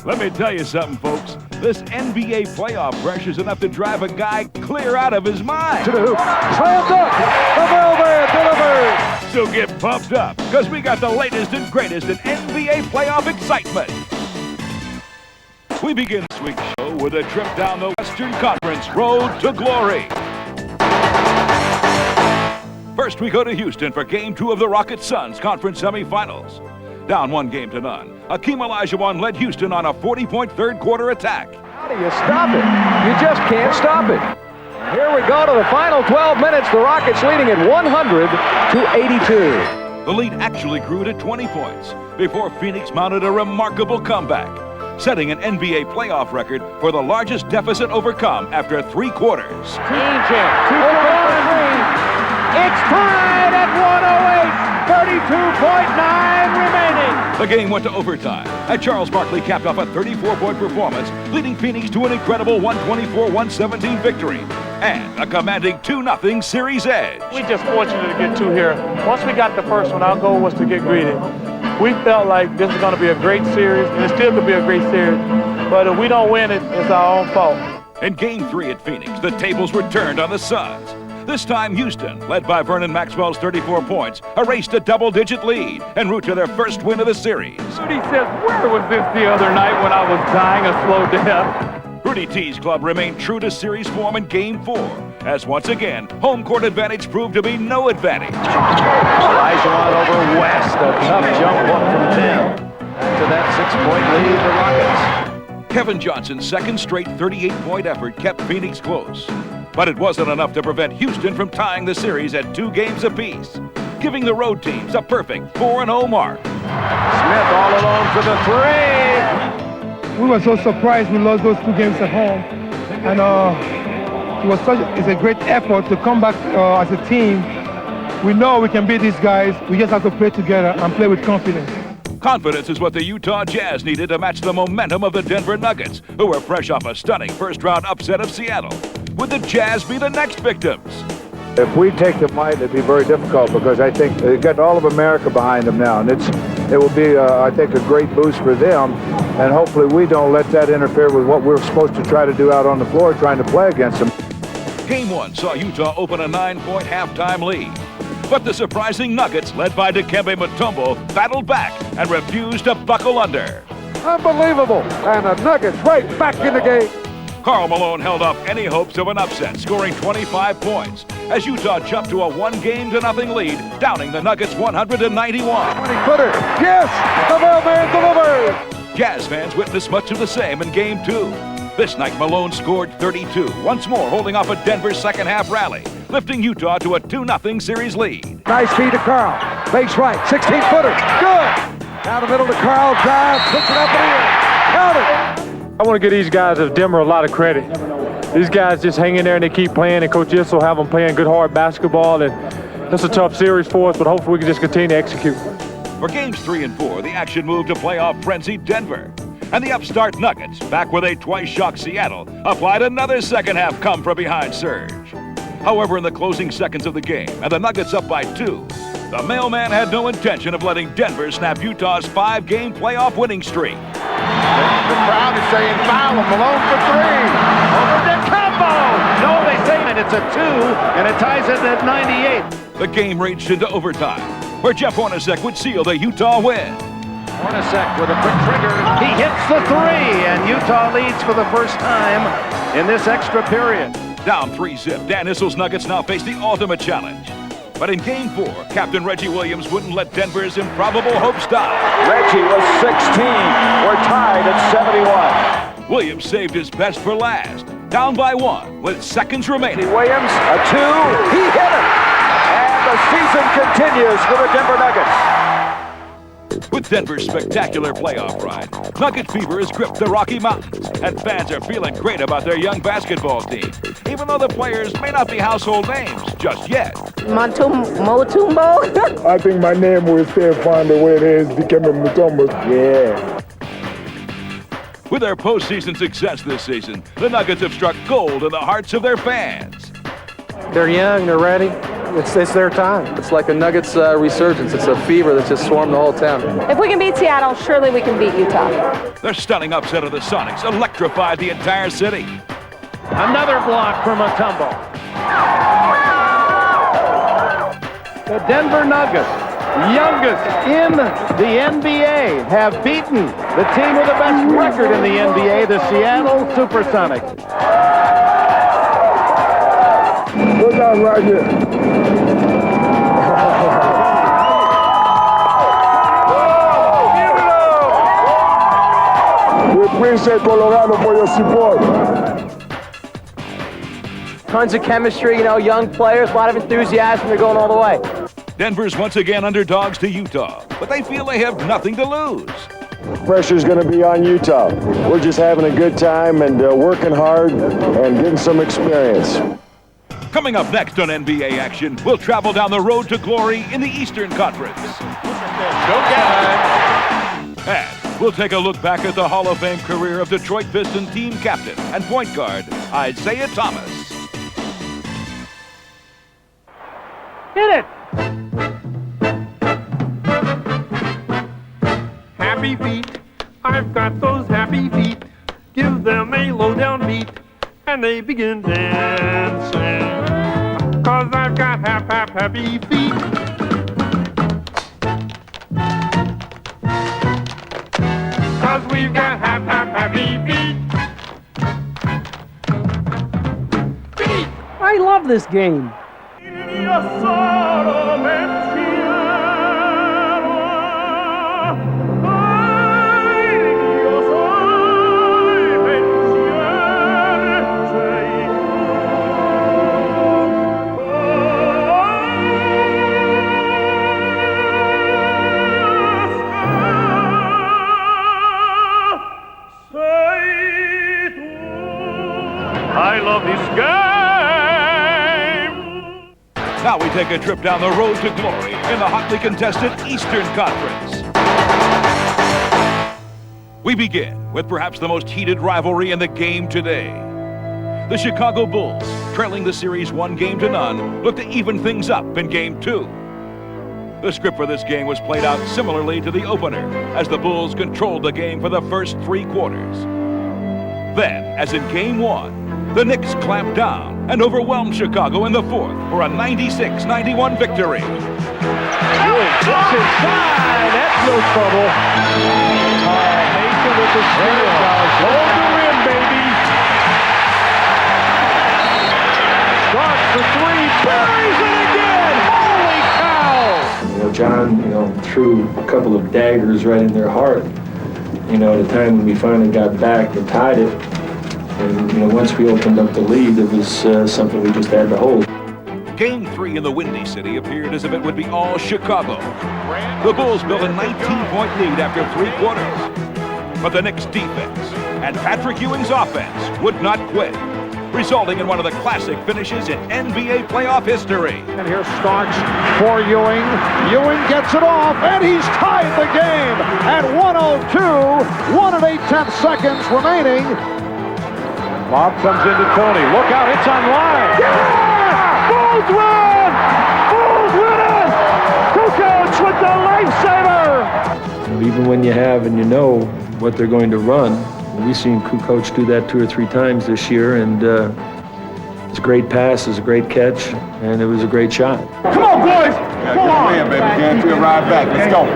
Let me tell you something, folks. This NBA playoff pressure is enough to drive a guy clear out of his mind. To the hoop. Slam dunk. The mailman delivers. So get pumped up, because we got the latest and greatest in NBA playoff excitement. We begin this week's show with a trip down the Western Conference road to glory. First, we go to Houston for Game 2 of the Rockets-Suns Conference semifinals. Down 1-0 Hakeem Olajuwon led Houston on a 40-point third-quarter attack. How do you stop it? You just can't stop it. Here we go to the final 12 minutes. The Rockets leading at 100-82. The lead actually grew to 20 points before Phoenix mounted a remarkable comeback, setting an NBA playoff record for the largest deficit overcome after 3 quarters. Team champ. 2-1-3. It's tied at 108. 32.9 remaining. The game went to overtime, and Charles Barkley capped off a 34-point performance, leading Phoenix to an incredible 124-117 victory and a commanding 2-0 series edge. We just fortunate to get 2 here. Once we got the first one, our goal was to get greedy. We felt like this is going to be a great series, and it still could be a great series. But if we don't win it, it's our own fault. In Game 3 at Phoenix, the tables were turned on the Suns. This time, Houston, led by Vernon Maxwell's 34 points, erased a double-digit lead en route to their first win of the series. Rudy says, where was this the other night when I was dying a slow death? Rudy T's club remained true to series form in Game 4, as once again, home court advantage proved to be no advantage. Olajuwon over West, a tough jump up from 10. To that 6-point lead, the Rockets. Kevin Johnson's second straight 38-point effort kept Phoenix close. But it wasn't enough to prevent Houston from tying the series at 2 games apiece, giving the road teams a perfect 4-0 mark. Smith all alone for the 3. We were so surprised we lost those 2 games at home. And it's a great effort to come back as a team. We know we can beat these guys. We just have to play together and play with confidence. Confidence is what the Utah Jazz needed to match the momentum of the Denver Nuggets, who were fresh off a stunning first-round upset of Seattle. Would the Jazz be the next victims? If we take them light, it'd be very difficult because I think they've got all of America behind them now, and it will be, I think, a great boost for them. And hopefully we don't let that interfere with what we're supposed to try to do out on the floor, trying to play against them. Game 1 saw Utah open a 9-point halftime lead. But the surprising Nuggets, led by Dikembe Mutombo, battled back and refused to buckle under. Unbelievable. And the Nuggets right back in the game. Karl Malone held off any hopes of an upset, scoring 25 points, as Utah jumped to a 1-0 lead, downing the Nuggets 191. 20-footer. Yes! The mailman delivers! Jazz fans witnessed much of the same in Game 2. This night, Malone scored 32, once more holding off a Denver second-half rally, lifting Utah to a 2-0 series lead. Nice feed to Karl. Fakes right. 16-footer. Good! Down the middle to Karl. Drive. Puts it up in the air. Count it! I want to give these guys of Denver a lot of credit. These guys just hang in there and they keep playing, and Coach Issel will have them playing good, hard basketball. And it's a tough series for us, but hopefully we can just continue to execute. For Games 3 and 4, the action moved to playoff frenzied Denver. And the upstart Nuggets, back where they twice shocked Seattle, applied another second-half come-from-behind surge. However, in the closing seconds of the game, and the Nuggets up by 2, the mailman had no intention of letting Denver snap Utah's 5-game playoff winning streak. The crowd is saying foul. Malone for 3. Over Dikembe. No, they say it. It's a 2, and it ties it at 98. The game raged into overtime, where Jeff Hornacek would seal the Utah win. Hornacek with a quick trigger. He hits the 3, and Utah leads for the first time in this extra period. Down 3-0, Dan Issel's Nuggets now face the ultimate challenge. But in Game 4, Captain Reggie Williams wouldn't let Denver's improbable hopes die. Reggie was 16. We're tied at 71. Williams saved his best for last, down by 1 with seconds remaining. Williams, a 2. He hit it. And the season continues for the Denver Nuggets. With Denver's spectacular playoff ride, Nugget fever has gripped the Rocky Mountains, and fans are feeling great about their young basketball team, even though the players may not be household names just yet. Mutombo? I think my name will stay fine the way it is, Dikembe Mutombo. Yeah. With their postseason success this season, the Nuggets have struck gold in the hearts of their fans. They're young, they're ready. it's their time. It's like a Nuggets resurgence. It's a fever that's just swarmed the whole town. If we can beat Seattle, surely we can beat Utah. The stunning upset of the Sonics electrified the entire city. Another block from Mutombo. The Denver Nuggets, youngest in the NBA, have beaten the team with the best record in the NBA, the Seattle Supersonics. Look out right here. We appreciate Colorado for your support. Tons of chemistry, you know, young players, a lot of enthusiasm. They're going all the way. Denver's once again underdogs to Utah, but they feel they have nothing to lose. Pressure's going to be on Utah. We're just having a good time and working hard and getting some experience. Coming up next on NBA Action, we'll travel down the road to glory in the Eastern Conference. And we'll take a look back at the Hall of Fame career of Detroit Pistons team captain and point guard, Isaiah Thomas. Hit it! Happy feet, I've got those happy feet. Give them a low-down beat, and they begin dancing. 'Cause I've got happy feet. 'Cause we've got happy feet. Feet! I love this game. I love this game. Now we take a trip down the road to glory in the hotly contested Eastern Conference. We begin with perhaps the most heated rivalry in the game today. The Chicago Bulls, trailing the series 1-0, look to even things up in Game 2. The script for this game was played out similarly to the opener, as the Bulls controlled the game for the first 3 quarters. Then, as in Game 1, the Knicks clamped down and overwhelmed Chicago in the 4th for a 96-91 victory. Just inside. That's no trouble. Mason with the steal. Hold the rim, baby. Starts for 3. Buries it again. Holy cow. You know, John, threw a couple of daggers right in their heart. The time when we finally got back and tied it. And, once we opened up the lead, it was something we just had to hold. Game 3 in the Windy City appeared as if it would be all Chicago. The Bulls built a 19-point lead after 3 quarters. But the Knicks' defense and Patrick Ewing's offense would not quit, resulting in one of the classic finishes in NBA playoff history. And here Starks for Ewing. Ewing gets it off, and he's tied the game at 1:02. 1 8/10 seconds remaining. Lob comes into Toni. Look out, it's on line. Yeah! Bulls win! Bulls win it! Kukoc with the lifesaver! Even when you have and you know what they're going to run, we've seen Kukoc do that 2 or 3 times this year, and it's a great pass, it's a great catch, and it was a great shot. Come on, boys! Come on! Baby. Guarantee a ride back. Let's go.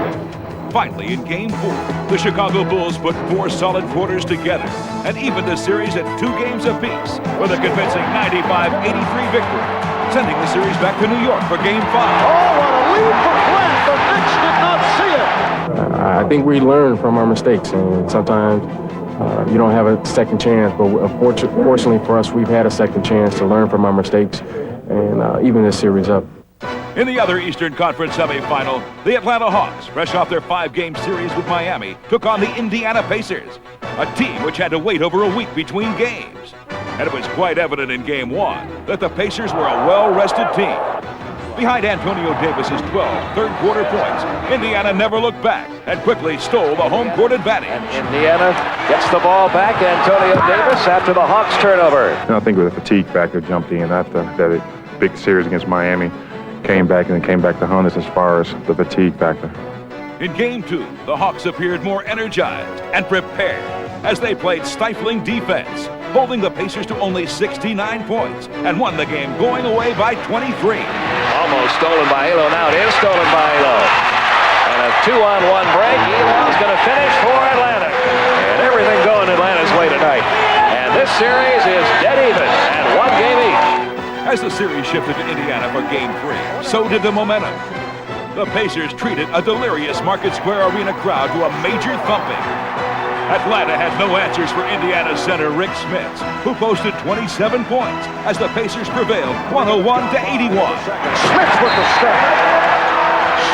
Finally, in Game 4, the Chicago Bulls put 4 solid quarters together and evened the series at 2 games apiece with a convincing 95-83 victory, sending the series back to New York for Game 5. Oh, what a lead for Clint! The Knicks did not see it! I think we learn from our mistakes, and sometimes you don't have a second chance, but fortunately for us, we've had a second chance to learn from our mistakes and even this series up. In the other Eastern Conference semifinal, the Atlanta Hawks, fresh off their 5-game series with Miami, took on the Indiana Pacers, a team which had to wait over a week between games. And it was quite evident in Game 1 that the Pacers were a well-rested team. Behind Antonio Davis's 12 third-quarter points, Indiana never looked back and quickly stole the home court advantage. And Indiana gets the ball back. Antonio Davis after the Hawks turnover. I think with the fatigue factor jumped in. I thought that big series against Miami, came back to hunt us as far as the fatigue factor. In Game 2, the Hawks appeared more energized and prepared as they played stifling defense, holding the Pacers to only 69 points and won the game going away by 23. Almost stolen by Elo. Now it is stolen by Elo. And a 2-on-1 break. Elo's going to finish for Atlanta. And everything going Atlanta's way tonight. And this series is dead even and one game each. As the series shifted to Indiana for Game 3, so did the momentum. The Pacers treated a delirious Market Square Arena crowd to a major thumping. Atlanta had no answers for Indiana center Rick Smits, who posted 27 points as the Pacers prevailed 101 to 81. Smits with the step.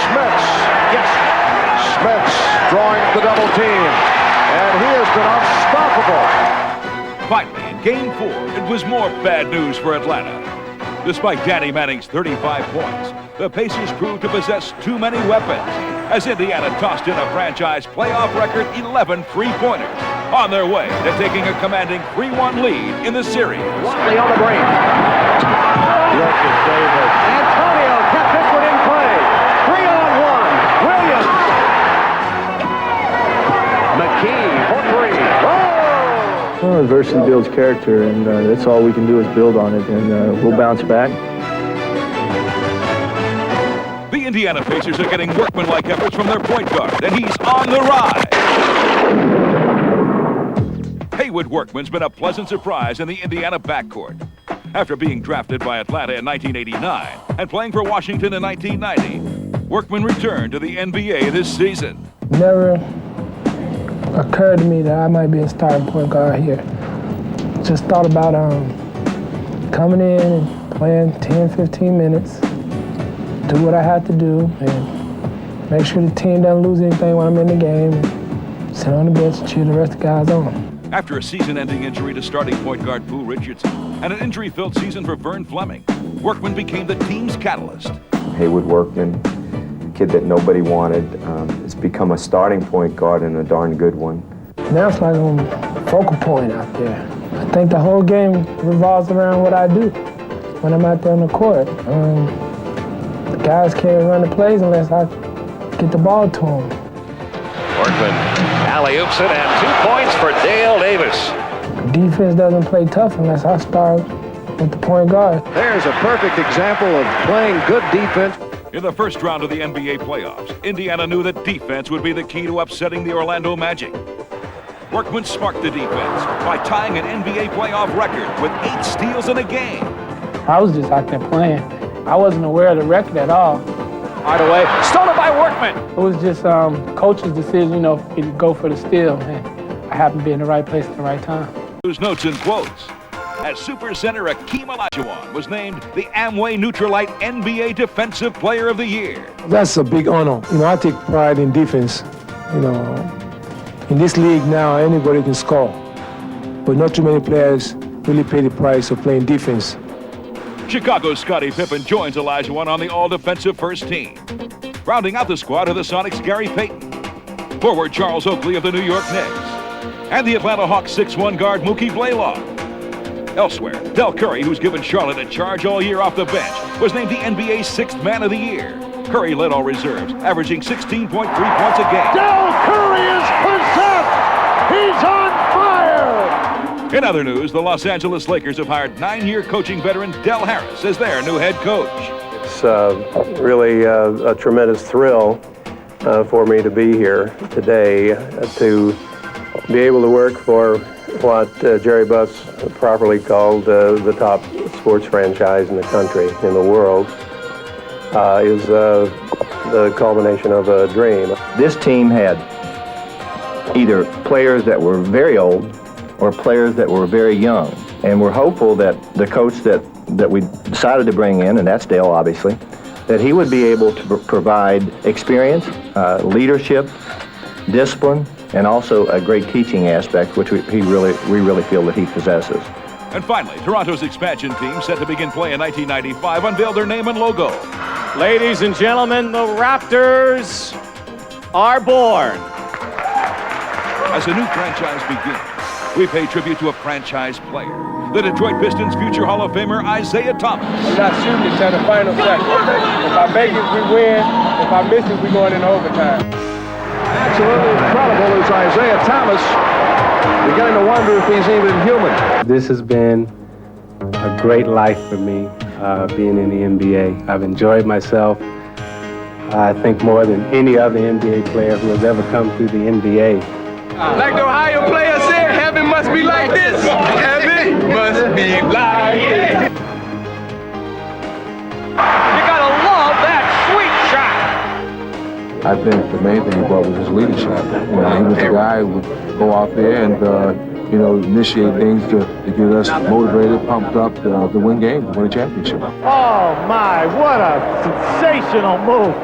Smits, yes. Smits drawing the double team. And he has been unstoppable. Finally, in Game 4, it was more bad news for Atlanta. Despite Danny Manning's 35 points, the Pacers proved to possess too many weapons as Indiana tossed in a franchise playoff record 11 three-pointers on their way to taking a commanding 3-1 lead in the series. Watley on the break. Antonio kept this one in play. 3-on-1. Williams. McKee for 3. Well, adversity builds character, and that's all we can do is build on it, and we'll bounce back. The Indiana Pacers are getting workmanlike efforts from their point guard, and he's on the rise. Haywood Workman's been a pleasant surprise in the Indiana backcourt. After being drafted by Atlanta in 1989 and playing for Washington in 1990, Workman returned to the NBA this season. Never occurred to me that I might be a starting point guard here. Just thought about coming in and playing 10, 15 minutes, do what I had to do, and make sure the team doesn't lose anything when I'm in the game, and sit on the bench and cheer the rest of the guys on. After a season-ending injury to starting point guard Pooh Richardson and an injury-filled season for Vern Fleming, Workman became the team's catalyst. Haywood Workman, kid that nobody wanted, has become a starting point guard and a darn good one. Now it's like I'm a focal point out there. I think the whole game revolves around what I do when I'm out there on the court. The guys can't run the plays unless I get the ball to them. Workman alley-oops it, and 2 points for Dale Davis. Defense doesn't play tough unless I start with the point guard. There's a perfect example of playing good defense. In the first round of the NBA playoffs, Indiana knew that defense would be the key to upsetting the Orlando Magic. Workman sparked the defense by tying an NBA playoff record with 8 steals in a game. I was just out there playing. I wasn't aware of the record at all. Right away, stolen by Workman. It was just coach's decision, you know, to go for the steal. And I happened to be in the right place at the right time. Whose notes and quotes. As super center Akeem Olajuwon was named the Amway Neutralite NBA Defensive Player of the Year. That's a big honor. You know, I take pride in defense. You know, in this league now, anybody can score. But not too many players really pay the price of playing defense. Chicago's Scottie Pippen joins Olajuwon on the all-defensive first team. Rounding out the squad are the Sonics' Gary Payton, forward Charles Oakley of the New York Knicks, and the Atlanta Hawks 6'1" guard Mookie Blaylock. Elsewhere, Del Curry, who's given Charlotte a charge all year off the bench, was named the NBA's 6th Man of the Year. Curry led all reserves, averaging 16.3 points a game. Del Curry is possessed! He's on fire! In other news, the Los Angeles Lakers have hired 9-year coaching veteran Del Harris as their new head coach. It's really a tremendous thrill for me to be here today, to be able to work for what Jerry Buss properly called the top sports franchise in the country, in the world, is the culmination of a dream. This team had either players that were very old or players that were very young. And we're hopeful that the coach that we decided to bring in, and that's Dale obviously, that he would be able to provide experience, leadership, discipline, and also a great teaching aspect, which we really feel that he possesses. And finally, Toronto's expansion team, set to begin play in 1995, unveiled their name and logo. Ladies and gentlemen, the Raptors are born. As a new franchise begins, we pay tribute to a franchise player, the Detroit Pistons' future Hall of Famer Isaiah Thomas. I'm not shooting until the final second. If I make it, we win. If I miss it, we going into overtime. Absolutely incredible is Isaiah Thomas. Beginning to wonder if he's even human. This has been a great life for me, being in the NBA. I've enjoyed myself, I think, more than any other NBA player who has ever come through the NBA. Like the Ohio players said, heaven must be like this. Heaven must be like this. You gotta love that sweet shot. I think the main thing he brought was his leadership. He was the guy who would go out there and, initiate things to get us motivated, pumped up to win games, to win a championship. Oh my, what a sensational move.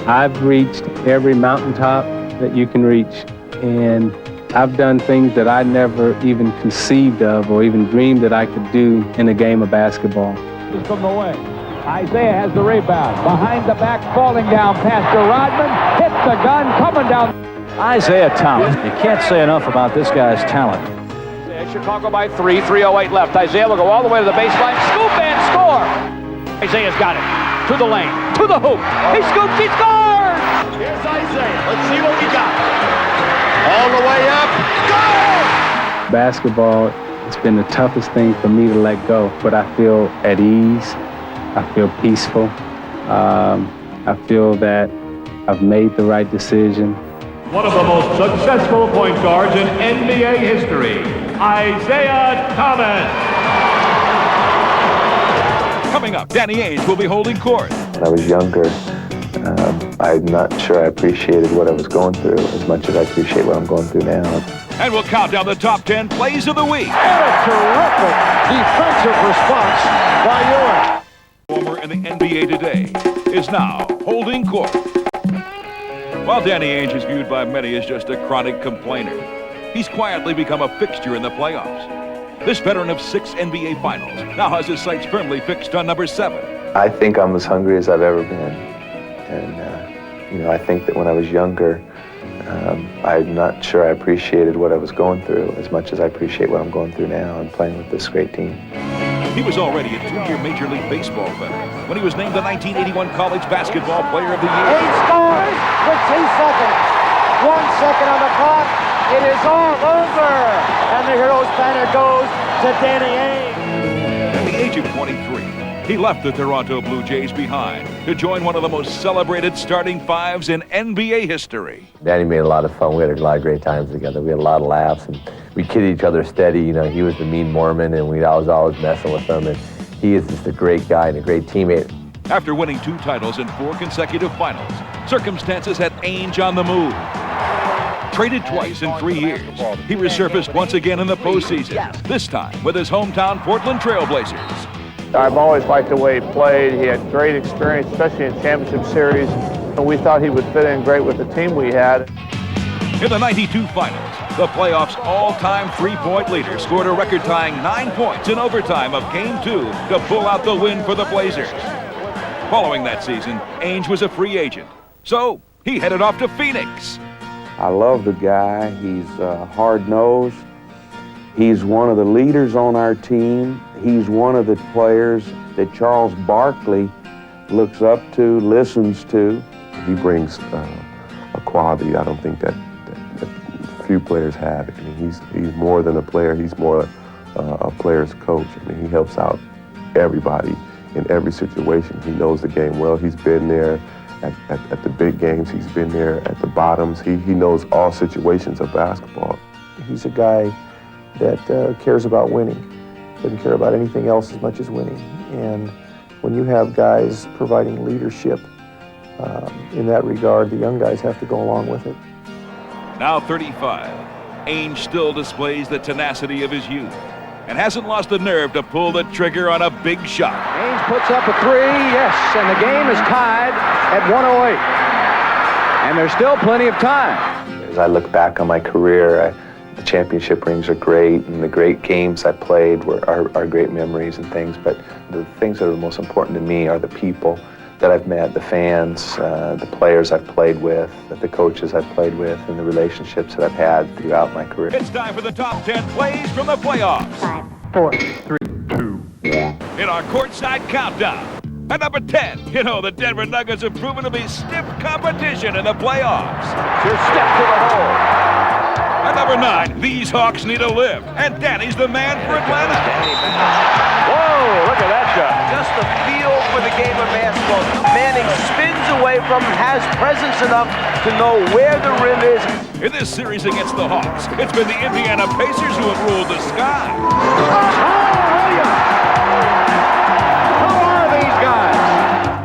I've reached every mountaintop that you can reach, and I've done things that I never even conceived of or even dreamed that I could do in a game of basketball. From the wing. Isaiah has the rebound. Behind the back, falling down past Rodman. Hits the gun, coming down. Isaiah Thomas. You can't say enough about this guy's talent. Chicago by 3, 3:08 left. Isaiah will go all the way to the baseline, scoop and score. Isaiah's got it. To the lane, to the hoop. He scoops, he scores! Here's Isaiah. Let's see what we got. All the way up. Go! Basketball, it's been the toughest thing for me to let go, but I feel at ease. I feel peaceful. I feel that I've made the right decision. One of the most successful point guards in NBA history, Isaiah Thomas. Coming up, Danny Ainge will be holding court. When I was younger, I'm not sure I appreciated what I was going through as much as I appreciate what I'm going through now. And we'll count down the top 10 plays of the week. What a terrific defensive response by Ewing. Former in the NBA today is now holding court. While Danny Ainge is viewed by many as just a chronic complainer, he's quietly become a fixture in the playoffs. This veteran of 6 NBA Finals now has his sights firmly fixed on number 7. I think I'm as hungry as I've ever been. And, I think that when I was younger, I'm not sure I appreciated what I was going through as much as I appreciate what I'm going through now and playing with this great team. He was already a 2-year Major League Baseball veteran when he was named the 1981 College Basketball Player of the Year. He scores with 2 seconds. 1 second on the clock. It is all over. And the Heroes banner goes to Danny Ainge. At the age of 23, he left the Toronto Blue Jays behind to join one of the most celebrated starting fives in NBA history. Danny made a lot of fun. We had a lot of great times together. We had a lot of laughs, and we kidded each other steady. He was the mean Mormon, and I was always messing with him. And he is just a great guy and a great teammate. After winning 2 titles in 4 consecutive finals, circumstances had Ainge on the move. Traded twice in 3 years, he resurfaced once again in the postseason, this time with his hometown Portland Trail Blazers. I've always liked the way he played. He had great experience, especially in championship series, and we thought he would fit in great with the team we had. In the 92 finals, the playoffs' all-time three-point leader scored a record-tying 9 points in overtime of Game 2 to pull out the win for the Blazers. Following that season, Ainge was a free agent, so he headed off to Phoenix. I love the guy. He's hard-nosed. He's one of the leaders on our team. He's one of the players that Charles Barkley looks up to, listens to. He brings a quality I don't think that few players have. I mean, he's more than a player. He's more a player's coach. I mean, he helps out everybody in every situation. He knows the game well. He's been there at the big games. He's been there at the bottoms. He knows all situations of basketball. He's a guy that cares about winning. Doesn't care about anything else as much as winning. And when you have guys providing leadership in that regard, the young guys have to go along with it. Now 35, Ainge still displays the tenacity of his youth and hasn't lost the nerve to pull the trigger on a big shot. Ainge puts up a 3, yes, and the game is tied at 108. And there's still plenty of time. As I look back on my career, the championship rings are great, and the great games I played are great memories and things, but the things that are most important to me are the people that I've met, the fans, the players I've played with, the coaches I've played with, and the relationships that I've had throughout my career. It's time for the top 10 plays from the playoffs. 5, 4, 3, 2, 1. In our courtside countdown. At number 10, you know the Denver Nuggets have proven to be stiff competition in the playoffs. Here's Steph to the hole. At number 9, these Hawks need a lift, and Danny's the man for Atlanta. Whoa, look at that shot. Just the feel for the game of basketball. Manning spins away from him, has presence enough to know where the rim is. In this series against the Hawks, it's been the Indiana Pacers who have ruled the sky.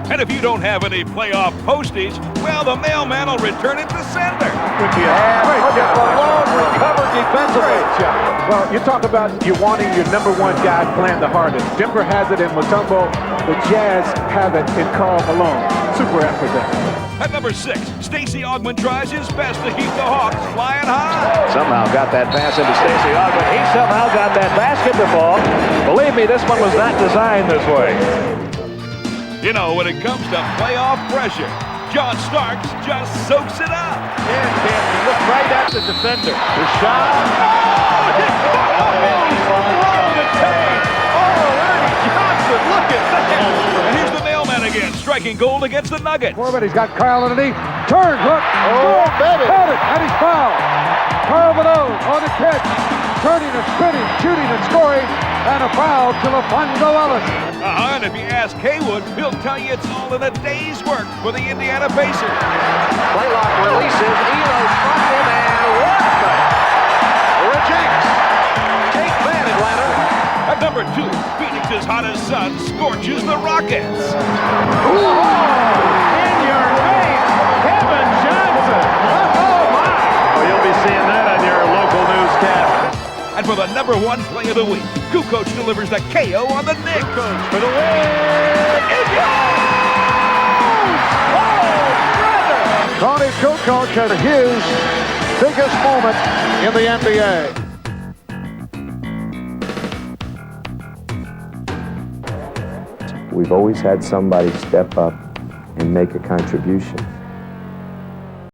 And if you don't have any playoff postage, well, the mailman will return it to sender. Malone recovered defensively. Well, you talk about you wanting your number one guy playing the hardest. Denver has it in Mutombo. The Jazz have it in Karl Malone. Super effort there. At number 6, Stacey Augmon tries his best to keep the Hawks flying high. Somehow got that pass into Stacey Augmon. He somehow got that basket to fall. Believe me, this one was not designed this way. You know, when it comes to playoff pressure, John Starks just soaks it up. Yeah, Cam, he looked right at the defender. The shot. Look at that! And here's the mailman again, striking gold against the Nuggets. Corbett, he's got Karl underneath. Turn, look. Oh, baby. Got it, and he's fouled. Karl Malone on the catch. Turning and spinning, shooting and scoring. And a foul to LaFonso Ellis. And if you ask Haywood, he'll tell you it's all in a day's work for the Indiana Pacers. Blaylock releases. Elo's from him, and what the? Rejects. Take that, Atlanta. At number 2, Phoenix's hottest sun scorches the Rockets. In your face, Kevin Johnson. Oh, my. Oh, you'll be seeing that on your local newscast. And for the number 1 play of the week, Kukoc delivers the KO on the Knicks. Kukoc for the win. It goes! Oh, brother! Toni Kukoc had his biggest moment in the NBA. We've always had somebody step up and make a contribution.